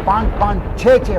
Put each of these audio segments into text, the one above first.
5-5, 6-6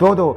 2-2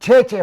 6-6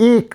1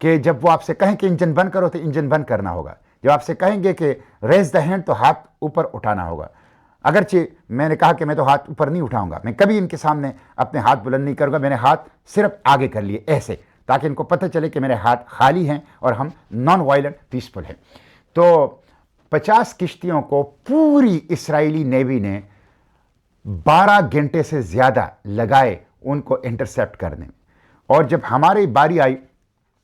کہ جب وہ آپ سے کہیں کہ انجن بند کرو تو انجن بند کرنا ہوگا، جب آپ سے کہیں گے کہ ریز دا ہینڈ تو ہاتھ اوپر اٹھانا ہوگا۔ اگرچہ میں نے کہا کہ میں تو ہاتھ اوپر نہیں اٹھاؤں گا، میں کبھی ان کے سامنے اپنے ہاتھ بلند نہیں کروں گا، میں نے ہاتھ صرف آگے کر لیے ایسے، تاکہ ان کو پتہ چلے کہ میرے ہاتھ خالی ہیں اور ہم نان وائلنٹ پیسفل ہیں۔ تو 50 کشتیوں کو پوری اسرائیلی نیوی نے 12 گھنٹے سے زیادہ لگائے ان کو انٹرسیپٹ کرنے میں، اور جب ہماری باری آئی،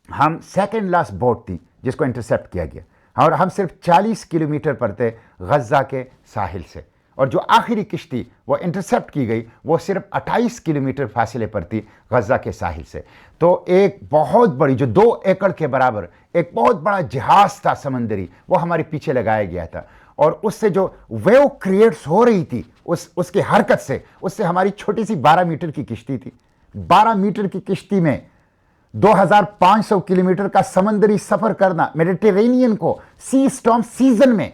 ہم سیکنڈ لاسٹ بوٹ تھی جس کو انٹرسیپٹ کیا گیا، اور ہم صرف 40 کلومیٹر پر تھے غزہ کے ساحل سے، اور جو آخری کشتی وہ انٹرسیپٹ کی گئی وہ صرف 28 کلومیٹر فاصلے پر تھی غزہ کے ساحل سے۔ تو ایک بہت بڑی، جو 2 ایکڑ کے برابر ایک بہت بڑا جہاز تھا سمندری، وہ ہمارے پیچھے لگایا گیا تھا، اور اس سے جو ویو کریٹس ہو رہی تھی اس کی حرکت سے، اس سے ہماری چھوٹی سی 12 میٹر کی کشتی تھی، 12 میٹر کی کشتی میں 2500 کلومیٹر کا سمندری سفر کرنا، میڈیٹرینین کو سی سٹارم سیزن میں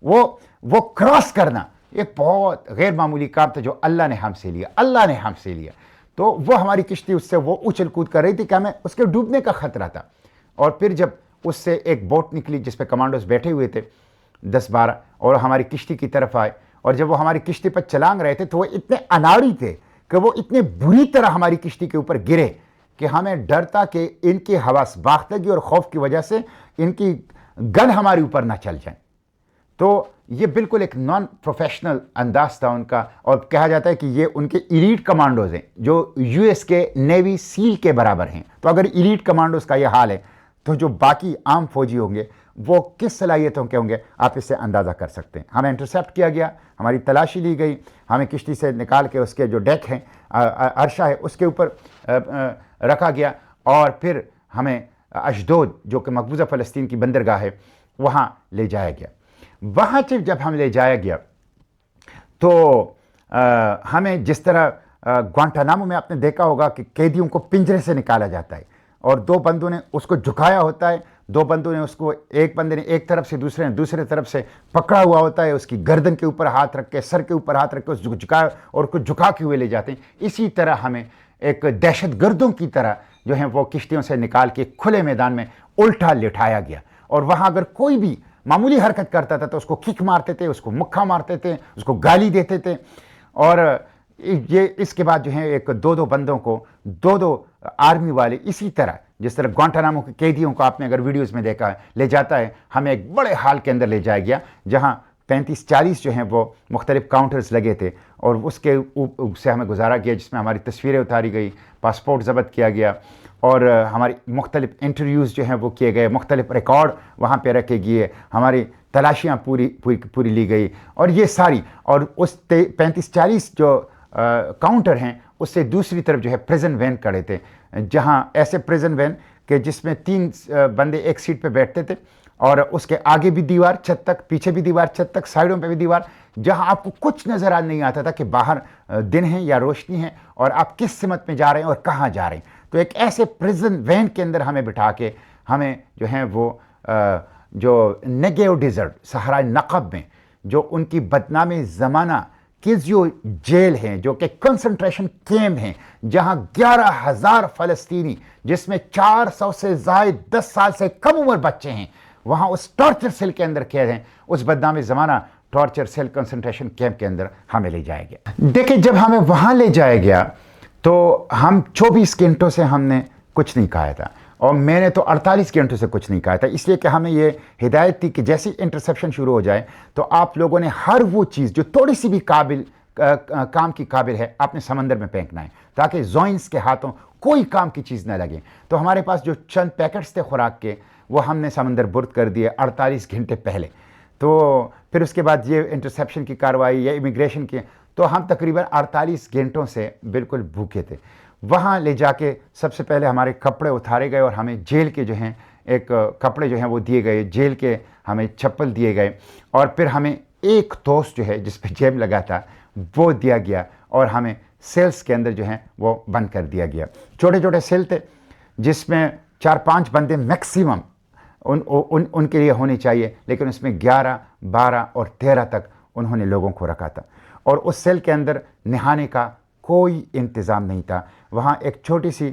وہ کراس کرنا، ایک بہت غیر معمولی کام تھا جو اللہ نے ہم سے لیا۔ تو وہ ہماری کشتی اس سے وہ اچھل کود کر رہی تھی کہ ہمیں اس کے ڈوبنے کا خطرہ تھا، اور پھر جب اس سے ایک بوٹ نکلی جس پہ کمانڈوز بیٹھے ہوئے تھے 10-12، اور ہماری کشتی کی طرف آئے، اور جب وہ ہماری کشتی پر چلانگ رہے تھے تو وہ اتنے اناڑی تھے کہ وہ اتنے بری طرح ہماری کشتی کے اوپر گرے کہ ہمیں ڈر تھا کہ ان کی حواس باختگی اور خوف کی وجہ سے ان کی گن ہمارے اوپر نہ چل جائیں۔ تو یہ بالکل ایک نان پروفیشنل انداز تھا ان کا، اور کہا جاتا ہے کہ یہ ان کے ایلیٹ کمانڈوز ہیں جو یو ایس کے نیوی سیل کے برابر ہیں۔ تو اگر ایلیٹ کمانڈوز کا یہ حال ہے تو جو باقی عام فوجی ہوں گے وہ کس صلاحیتوں کے ہوں گے، آپ اس سے اندازہ کر سکتے ہیں۔ ہمیں انٹرسیپٹ کیا گیا، ہماری تلاشی لی گئی، ہمیں کشتی سے نکال کے اس کے جو ڈیک ہیں، عرشہ ہے، اس کے اوپر رکھا گیا، اور پھر ہمیں اشدود جو کہ مقبوضہ فلسطین کی بندرگاہ ہے وہاں لے جایا گیا۔ وہاں سے جب ہم لے جایا گیا تو ہمیں جس طرح گوانٹانامو میں آپ نے دیکھا ہوگا کہ قیدیوں کو پنجرے سے نکالا جاتا ہے، اور 2 بندوں نے اس کو جھکایا ہوتا ہے، 2 بندوں نے اس کو، ایک بندے نے ایک طرف سے، دوسرے نے دوسرے طرف سے پکڑا ہوا ہوتا ہے، اس کی گردن کے اوپر ہاتھ رکھ کے، سر کے اوپر ہاتھ رکھ کے اس کو جھکایا اور کو جھکا کے ہوئے لے جاتے ہیں۔ اسی طرح ہمیں ایک دہشت گردوں کی طرح جو ہیں وہ کشتیوں سے نکال کے کھلے میدان میں الٹا لٹایا گیا، اور وہاں اگر کوئی بھی معمولی حرکت کرتا تھا تو اس کو کک مارتے تھے، اس کو مکھا مارتے تھے، اس کو گالی دیتے تھے، اور یہ اس کے بعد جو ہے ایک 2 بندوں کو 2 آرمی والے اسی طرح جس طرح گوانٹانامو کے قیدیوں کو آپ نے اگر ویڈیوز میں دیکھا ہے لے جاتا ہے، ہمیں ایک بڑے ہال کے اندر لے جایا گیا جہاں 35-40 جو ہیں وہ مختلف کاؤنٹرز لگے تھے، اور اس کے سے ہمیں گزارا گیا، جس میں ہماری تصویریں اتاری گئی، پاسپورٹ ضبط کیا گیا، اور ہماری مختلف انٹرویوز جو ہیں وہ کیے گئے، مختلف ریکارڈ وہاں پہ رکھے گئے، ہماری تلاشیاں پوری لی گئی، اور یہ ساری، اور اس 35-40 جو کاؤنٹر ہیں اس سے دوسری طرف جو ہے پریزن وین کھڑے تھے، جہاں ایسے پریزن وین کہ جس میں 3 بندے ایک سیٹ پہ بیٹھتے تھے، اور اس کے آگے بھی دیوار چھت تک، پیچھے بھی دیوار چھت تک، سائڈوں پہ بھی دیوار، جہاں آپ کو کچھ نظر نہیں آتا تھا کہ باہر دن ہے یا روشنی ہے، اور آپ کس سمت میں جا رہے ہیں اور کہاں جا رہے ہیں۔ تو ایک ایسے پریزن وین کے اندر ہمیں بٹھا کے ہمیں جو ہیں وہ جو نیگیو ڈیزرٹ صحرائے نقب میں جو ان کی بدنام زمانہ کیزیو جیل ہیں، جو کہ کنسنٹریشن کیمپ ہیں، جہاں 11,000 فلسطینی جس میں 400 سے زائد 10 سال سے کم عمر بچے ہیں، وہاں اس ٹارچر سیل کے اندر قید ہیں، اس بدنام زمانہ ٹارچر سیل کنسنٹریشن کیمپ کے اندر ہمیں لے جایا گیا۔ دیکھیں جب ہمیں وہاں لے جایا گیا تو ہم 24 گھنٹوں سے ہم نے کچھ نہیں کھایا تھا، اور میں نے تو 48 گھنٹوں سے کچھ نہیں کھایا تھا، اس لیے کہ ہمیں یہ ہدایت تھی کہ جیسی انٹرسیپشن شروع ہو جائے تو آپ لوگوں نے ہر وہ چیز جو تھوڑی سی بھی کام کی قابل ہے آپ نے سمندر میں پھینکنا ہے، تاکہ زوئنس کے ہاتھوں کوئی کام کی چیز نہ لگے۔ تو ہمارے پاس جو چند پیکٹس تھے خوراک کے وہ ہم نے سمندر برد کر دیے 48 گھنٹے پہلے۔ تو پھر اس کے بعد یہ انٹرسیپشن کی کارروائی یا امیگریشن کی، تو ہم تقریباً 48 گھنٹوں سے بالکل بھوکے تھے۔ وہاں لے جا کے سب سے پہلے ہمارے کپڑے اتارے گئے، اور ہمیں جیل کے جو ہیں ایک کپڑے جو ہیں وہ دیے گئے، جیل کے ہمیں چپل دیے گئے، اور پھر ہمیں ایک دوست جو ہے جس پہ جیب لگا تھا وہ دیا گیا، اور ہمیں سیلز کے اندر جو ہیں وہ بند کر دیا گیا۔ چھوٹے چھوٹے سیل تھے جس میں 4-5 بندے میکسیمم ان کے لیے ہونی چاہیے، لیکن اس میں 11، 12 اور 13 تک انہوں نے لوگوں کو رکھا تھا، اور اس سیل کے اندر نہانے کا کوئی انتظام نہیں تھا۔ وہاں ایک چھوٹی سی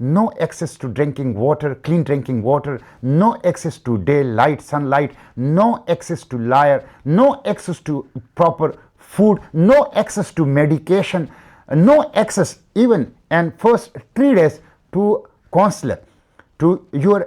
no access to drinking water, clean drinking water, no access to daylight, sunlight, no access to liar, no access to proper food, no access to medication, no access even and first 3 days to consular, to your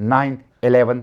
9/11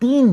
3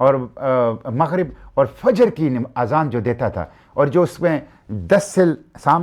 اور مغرب اور فجر کی اذان جو دیتا تھا، اور جو اس میں 10 سل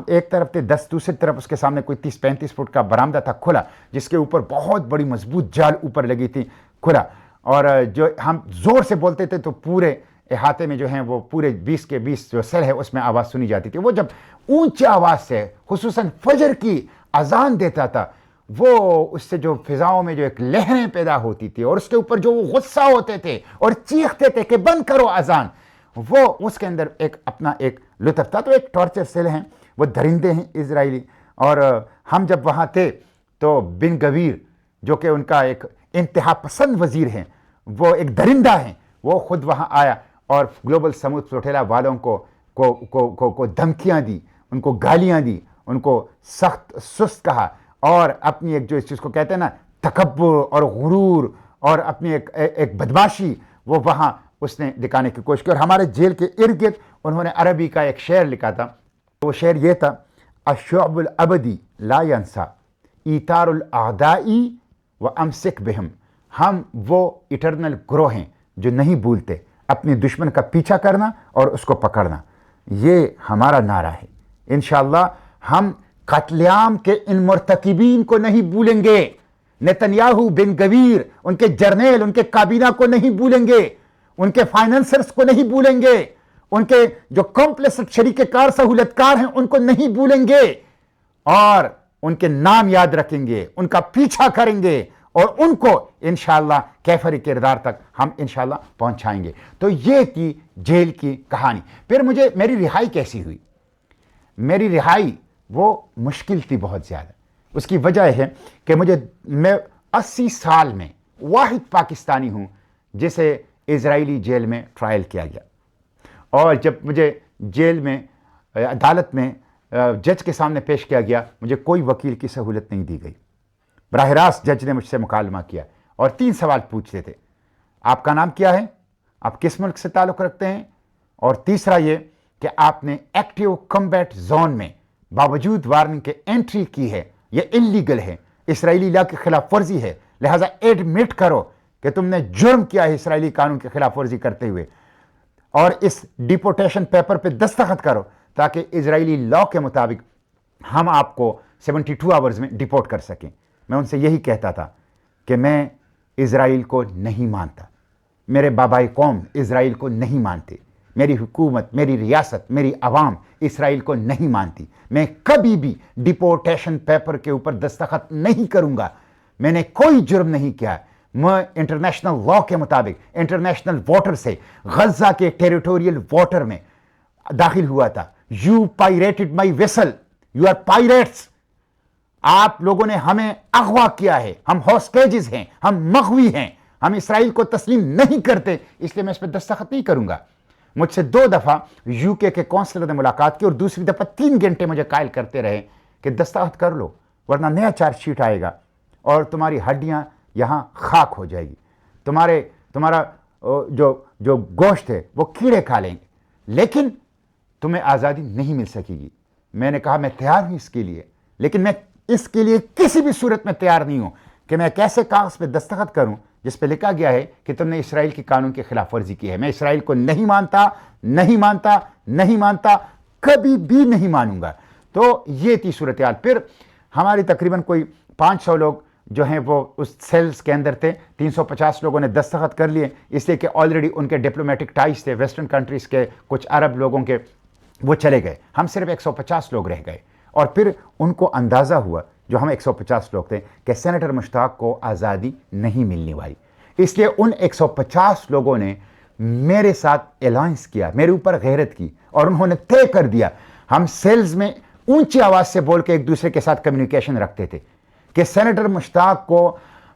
ایک طرف تھے، 10 دوسری طرف، اس کے سامنے کوئی 30-35 فٹ کا برآمدہ تھا کھلا، جس کے اوپر بہت بڑی مضبوط جال اوپر لگی تھی کھلا، اور جو ہم زور سے بولتے تھے تو پورے احاطے میں جو ہیں وہ پورے 20 کے 20 جو سیل ہے اس میں آواز سنی جاتی تھی۔ وہ جب اونچی آواز سے خصوصاً فجر کی اذان دیتا تھا، وہ اس سے جو فضاؤں میں جو ایک لہریں پیدا ہوتی تھی، اور اس کے اوپر جو وہ غصہ ہوتے تھے اور چیختے تھے کہ بند کرو اذان، وہ اس کے اندر ایک اپنا ایک لطف تھا۔ تو ایک ٹارچر سیل ہیں، وہ درندے ہیں اسرائیلی، اور ہم جب وہاں تھے تو بن گویر جو کہ ان کا ایک انتہا پسند وزیر ہیں، وہ ایک درندہ ہیں، وہ خود وہاں آیا اور گلوبل سمود فلوٹیلا والوں کو دھمکیاں دی، ان کو گالیاں دی، ان کو سخت سست کہا، اور اپنی ایک جو اس چیز کو کہتے ہیں نا تکبر اور غرور اور اپنی ایک بدماشی، وہ وہاں اس نے دکھانے کی کوشش کی۔ اور ہمارے جیل کے ارد گرد انہوں نے عربی کا ایک شعر لکھا تھا، وہ شعر یہ تھا: الشعب الابدی لا ینسا ایثار الاعدائی و امسک بہم، ہم وہ اٹرنل گروہ ہیں جو نہیں بھولتے اپنے دشمن کا پیچھا کرنا اور اس کو پکڑنا۔ یہ ہمارا نعرہ ہے۔ انشاءاللہ ہم قتل عام کے ان مرتکبین کو نہیں بھولیں گے، نیتنیاہو، بن گویر، ان کے جرنیل، ان کے کابینہ کو نہیں بھولیں گے، ان کے فائنانسرز کو نہیں بھولیں گے، ان کے جو کمپلیسٹ شریک کار سہولت کار ہیں ان کو نہیں بھولیں گے، اور ان کے نام یاد رکھیں گے، ان کا پیچھا کریں گے، اور ان کو انشاءاللہ کیفر کردار تک ہم انشاءاللہ پہنچائیں گے۔ تو یہ تھی جیل کی کہانی۔ پھر میری رہائی کیسی ہوئی؟ میری رہائی وہ مشکل تھی بہت زیادہ۔ اس کی وجہ ہے کہ میں 80 سال میں واحد پاکستانی ہوں جسے اسرائیلی جیل میں ٹرائل کیا گیا، اور جب مجھے جیل میں عدالت میں جج کے سامنے پیش کیا گیا، مجھے کوئی وکیل کی سہولت نہیں دی گئی۔ براہ راست جج نے مجھ سے مکالمہ کیا اور 3 سوال پوچھتے تھے: آپ کا نام کیا ہے، آپ کس ملک سے تعلق رکھتے ہیں، اور تیسرا یہ کہ آپ نے ایکٹیو کمبیٹ زون میں باوجود وارننگ کے انٹری کی ہے، یہ انلیگل ہے، اسرائیلی لا کی خلاف ورزی ہے، لہٰذا ایڈمٹ کرو کہ تم نے جرم کیا ہے اسرائیلی قانون کی خلاف ورزی کرتے ہوئے، اور اس ڈیپورٹیشن پیپر پہ دستخط کرو تاکہ اسرائیلی لا کے مطابق ہم آپ کو 72 آورز میں ڈیپورٹ کر سکیں۔ میں ان سے یہی کہتا تھا کہ میں اسرائیل کو نہیں مانتا، میرے بابائے قوم اسرائیل کو نہیں مانتے، میری حکومت، میری ریاست، میری عوام اسرائیل کو نہیں مانتی، میں کبھی بھی ڈیپورٹیشن پیپر کے اوپر دستخط نہیں کروں گا، میں نے کوئی جرم نہیں کیا، میں انٹرنیشنل لا کے مطابق انٹرنیشنل واٹر سے غزہ کے ٹیریٹوریل واٹر میں داخل ہوا تھا۔ You pirated my vessel, you are pirates, آپ لوگوں نے ہمیں اغوا کیا ہے، ہم ہاسٹیجز ہیں، ہم مغوی ہیں، ہم اسرائیل کو تسلیم نہیں کرتے، اس لیے میں اس پہ دستخط نہیں کروں گا۔ مجھ سے 2 دفعہ یو کے کونسلر نے ملاقات کی، اور دوسری دفعہ 3 گھنٹے مجھے قائل کرتے رہے کہ دستخط کر لو ورنہ نیا چارج شیٹ آئے گا اور تمہاری ہڈیاں یہاں خاک ہو جائے گی، تمہارا جو گوشت ہے وہ کیڑے کھا لیں گے، لیکن تمہیں آزادی نہیں مل سکے گی۔ میں نے کہا میں تیار ہوں اس کے لیے، لیکن میں اس کے لیے کسی بھی صورت میں تیار نہیں ہوں کہ میں کیسے کاغذ پہ دستخط کروں جس پہ لکھا گیا ہے کہ تم نے اسرائیل کی قانون کی خلاف ورزی کی ہے۔ میں اسرائیل کو نہیں مانتا، نہیں مانتا، نہیں مانتا، کبھی بھی نہیں مانوں گا۔ تو یہ تھی صورتحال۔ پھر ہماری تقریباً کوئی 500 لوگ جو ہیں وہ اس سیلز کے اندر تھے، 350 لوگوں نے دستخط کر لیے، اس لیے کہ آلریڈی ان کے ڈپلومیٹک ٹائز تھے ویسٹرن کنٹریز کے، کچھ عرب لوگوں کے، وہ چلے گئے، ہم صرف 150 لوگ رہ گئے۔ اور پھر ان کو اندازہ ہوا، جو ہم 150 لوگ تھے، کہ سینیٹر مشتاق کو آزادی نہیں ملنے والی، اس لیے ان 150 لوگوں نے میرے ساتھ الائنس کیا، میرے اوپر غیرت کی، اور انہوں نے طے کر دیا، ہم سیلز میں اونچی آواز سے بول کے ایک دوسرے کے ساتھ کمیونیکیشن رکھتے تھے کہ سینیٹر مشتاق کو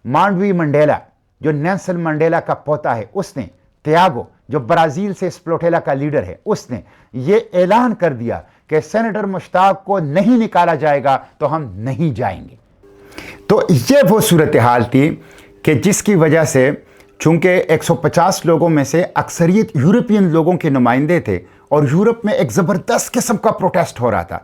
مانڈوی منڈیلا جو نیلسن منڈیلا کا پوتا ہے اس نے، تیاگو جو برازیل سے اسپلوٹیلا کا لیڈر ہے اس نے یہ اعلان کر دیا کہ سینیٹر مشتاق کو نہیں نکالا جائے گا تو ہم نہیں جائیں گے۔ تو یہ وہ صورتحال تھی کہ جس کی وجہ سے چونکہ 150 لوگوں میں سے اکثریت یورپین لوگوں کے نمائندے تھے، اور یورپ میں ایک زبردست قسم کا پروٹیسٹ ہو رہا تھا،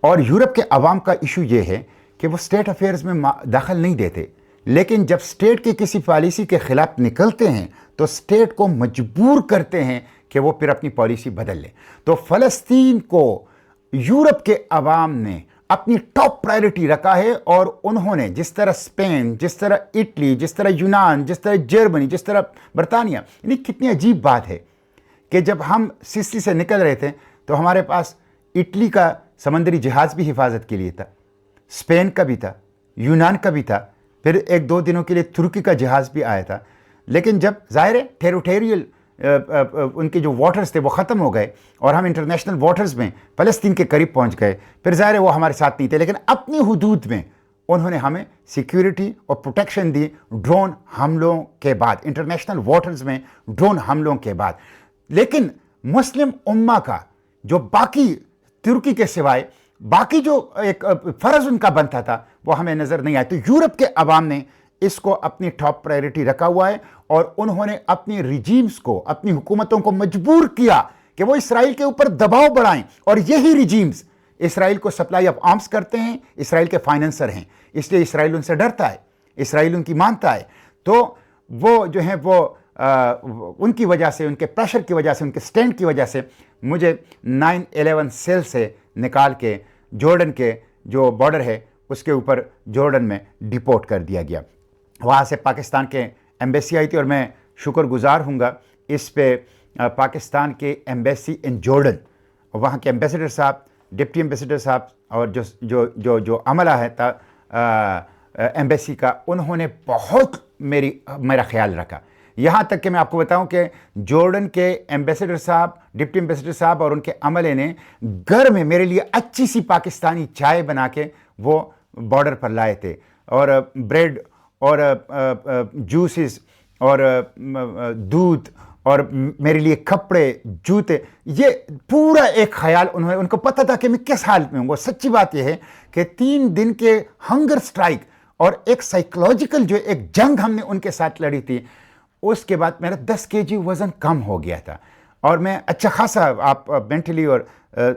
اور یورپ کے عوام کا ایشو یہ ہے کہ وہ اسٹیٹ افیئرز میں داخل نہیں دیتے، لیکن جب اسٹیٹ کی کسی پالیسی کے خلاف نکلتے ہیں تو اسٹیٹ کو مجبور کرتے ہیں کہ وہ پھر اپنی پالیسی بدل لے. تو فلسطین کو یورپ کے عوام نے اپنی ٹاپ پرائرٹی رکھا ہے، اور انہوں نے جس طرح اسپین، جس طرح اٹلی، جس طرح یونان، جس طرح جرمنی، جس طرح برطانیہ، یعنی کتنی عجیب بات ہے کہ جب ہم سسلی سے نکل رہے تھے تو ہمارے پاس اٹلی کا سمندری جہاز بھی حفاظت کے لیے تھا، اسپین کا بھی تھا، یونان کا بھی تھا، پھر ایک دو دنوں کے لیے ترکی کا جہاز بھی آیا تھا. لیکن جب ظاہر ہے ٹیریٹوریل ان کے جو واٹرز تھے وہ ختم ہو گئے اور ہم انٹرنیشنل واٹرز میں فلسطین کے قریب پہنچ گئے، پھر ظاہر ہے وہ ہمارے ساتھ نہیں تھے، لیکن اپنی حدود میں انہوں نے ہمیں سیکیورٹی اور پروٹیکشن دی ڈرون حملوں کے بعد، انٹرنیشنل واٹرز میں ڈرون حملوں کے بعد. لیکن مسلم امہ کا جو باقی ترکی کے سوائے باقی جو ایک فرض ان کا بنتا تھا وہ ہمیں نظر نہیں آیا. تو یورپ کے عوام نے اس کو اپنی ٹاپ پرائرٹی رکھا ہوا ہے، اور انہوں نے اپنی ریجیمز کو، اپنی حکومتوں کو مجبور کیا کہ وہ اسرائیل کے اوپر دباؤ بڑھائیں، اور یہی ریجیمز اسرائیل کو سپلائی آف آرمز کرتے ہیں، اسرائیل کے فائننسر ہیں، اس لیے اسرائیل ان سے ڈرتا ہے، اسرائیل ان کی مانتا ہے. تو وہ جو ہیں وہ ان کی وجہ سے، ان کے پریشر کی وجہ سے، ان کے سٹینڈ کی وجہ سے مجھے 9/11 سیل سے نکال کے جارڈن کے جو بارڈر ہے اس کے اوپر جارڈن میں ڈپورٹ کر دیا گیا. وہاں سے پاکستان کے ایمبیسی آئی تھی، اور میں شکر گزار ہوں گا اس پہ پاکستان کے ایمبیسی ان جارڈن، وہاں کے ایمبیسڈر صاحب، ڈپٹی ایمبیسڈر صاحب، اور جو عملہ ہے ایمبیسی کا، انہوں نے بہت میرا خیال رکھا. یہاں تک کہ میں آپ کو بتاؤں کہ جارڈن کے ایمبیسڈر صاحب، ڈپٹی ایمبیسڈر صاحب اور ان کے عملے نے گھر میں میرے لیے اچھی سی پاکستانی چائے بنا کے وہ بارڈر پر لائے تھے، اور بریڈ اور جوسز اور دودھ، اور میرے لیے کپڑے، جوتے، یہ پورا ایک خیال ان کو پتہ تھا کہ میں کس حالت میں ہوں گا. سچی بات یہ ہے کہ 3 دن کے ہنگر سٹرائک اور ایک سائیکولوجیکل جو ایک جنگ ہم نے ان کے ساتھ لڑی تھی، اس کے بعد میرا 10 kg وزن کم ہو گیا تھا، اور میں اچھا خاصا، آپ مینٹلی اور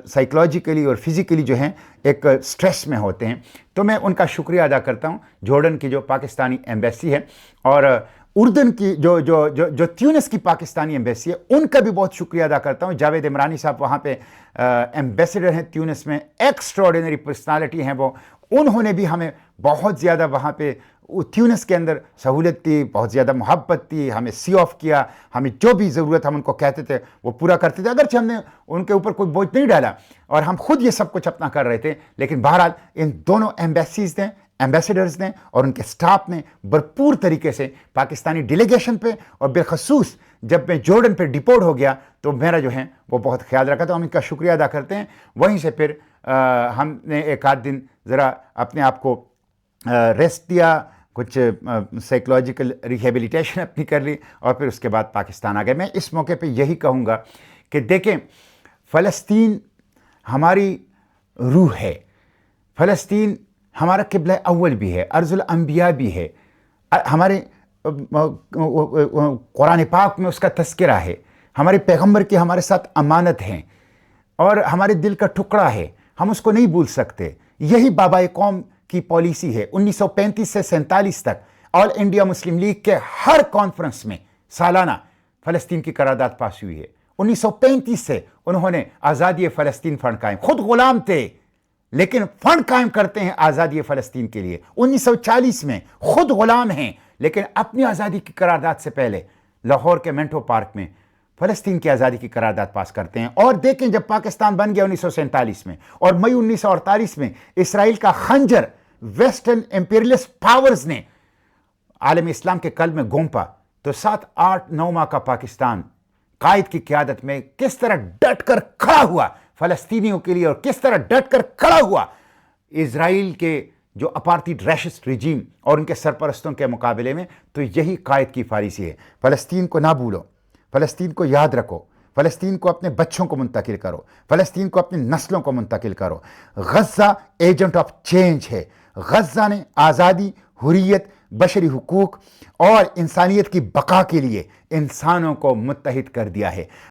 سائیکولوجیکلی اور فزیکلی جو ہیں ایک سٹریس میں ہوتے ہیں. تو میں ان کا شکریہ ادا کرتا ہوں، جارڈن کی جو پاکستانی ایمبیسی ہے، اور اردن کی جو تیونس کی پاکستانی ایمبیسی ہے، ان کا بھی بہت شکریہ ادا کرتا ہوں. جاوید عمرانی صاحب وہاں پہ ایمبیسڈر ہیں تیونس میں، ایکسٹراڈینری پرسنالٹی ہیں وہ. انہوں نے بھی ہمیں بہت زیادہ وہاں پہ تیونس کے اندر سہولت دی، بہت زیادہ محبت دی، ہمیں سی آف کیا، ہمیں جو بھی ضرورت ہم ان کو کہتے تھے وہ پورا کرتے تھے، اگرچہ ہم نے ان کے اوپر کوئی بوجھ نہیں ڈالا اور ہم خود یہ سب کچھ اپنا کر رہے تھے. لیکن بہرحال ان دونوں ایمبیسیز نے، ایمبیسڈرز نے اور ان کے سٹاف نے بھرپور طریقے سے پاکستانی ڈیلیگیشن پہ، اور بالخصوص جب میں جارڈن پہ ڈپورٹ ہو گیا تو میرا جو ہے وہ بہت خیال رکھا. تو ہم ان کا شکریہ ادا کرتے ہیں. وہیں سے پھر ہم نے ایک آدھ دن ذرا اپنے آپ کو ریسٹ دیا، کچھ سائیکولوجیکل ریہیبلیٹیشن اپنی کر لی، اور پھر اس کے بعد پاکستان آ گئے. میں اس موقع پہ یہی کہوں گا کہ دیکھیں، فلسطین ہماری روح ہے، فلسطین ہمارا قبلہ اول بھی ہے، ارض الانبیاء بھی ہے، ہمارے قرآن پاک میں اس کا تذکرہ ہے، ہمارے پیغمبر کی ہمارے ساتھ امانت ہیں، اور ہمارے دل کا ٹکڑا ہے، ہم اس کو نہیں بھول سکتے. یہی بابائے قوم کی پالیسی ہے. 1935 سے 47 تک آل انڈیا مسلم لیگ کے ہر کانفرنس میں سالانہ فلسطین کی قرارداد پاس ہوئی ہے. 1935 سے انہوں نے آزادی فلسطین فنڈ قائم، خود غلام تھے لیکن فنڈ قائم کرتے ہیں آزادی فلسطین کے لیے. 1940 میں خود غلام ہیں لیکن اپنی آزادی کی قرارداد سے پہلے لاہور کے منٹو پارک میں فلسطین کی آزادی کی قرارداد پاس کرتے ہیں. اور دیکھیں جب پاکستان بن گیا 1947 میں اور مئی 1948 میں اسرائیل کا خنجر ویسٹرن امپیریلسٹ پاورز نے عالم اسلام کے قلب میں گھونپا، تو 7-8-9 ماہ کا پاکستان قائد کی قیادت میں کس طرح ڈٹ کر کھڑا ہوا فلسطینیوں کے لیے، اور کس طرح ڈٹ کر کھڑا ہوا اسرائیل کے جو اپارٹھائیڈ ریشسٹ رجیم اور ان کے سرپرستوں کے مقابلے میں. تو یہی قائد کی پالیسی ہے. فلسطین کو نہ بھولو، فلسطین کو یاد رکھو، فلسطین کو اپنے بچوں کو منتقل کرو، فلسطین کو اپنی نسلوں کو منتقل کرو. غزہ ایجنٹ آف چینج ہے. غزہ نے آزادی، حریت، بشری حقوق اور انسانیت کی بقا کے لیے انسانوں کو متحد کر دیا ہے.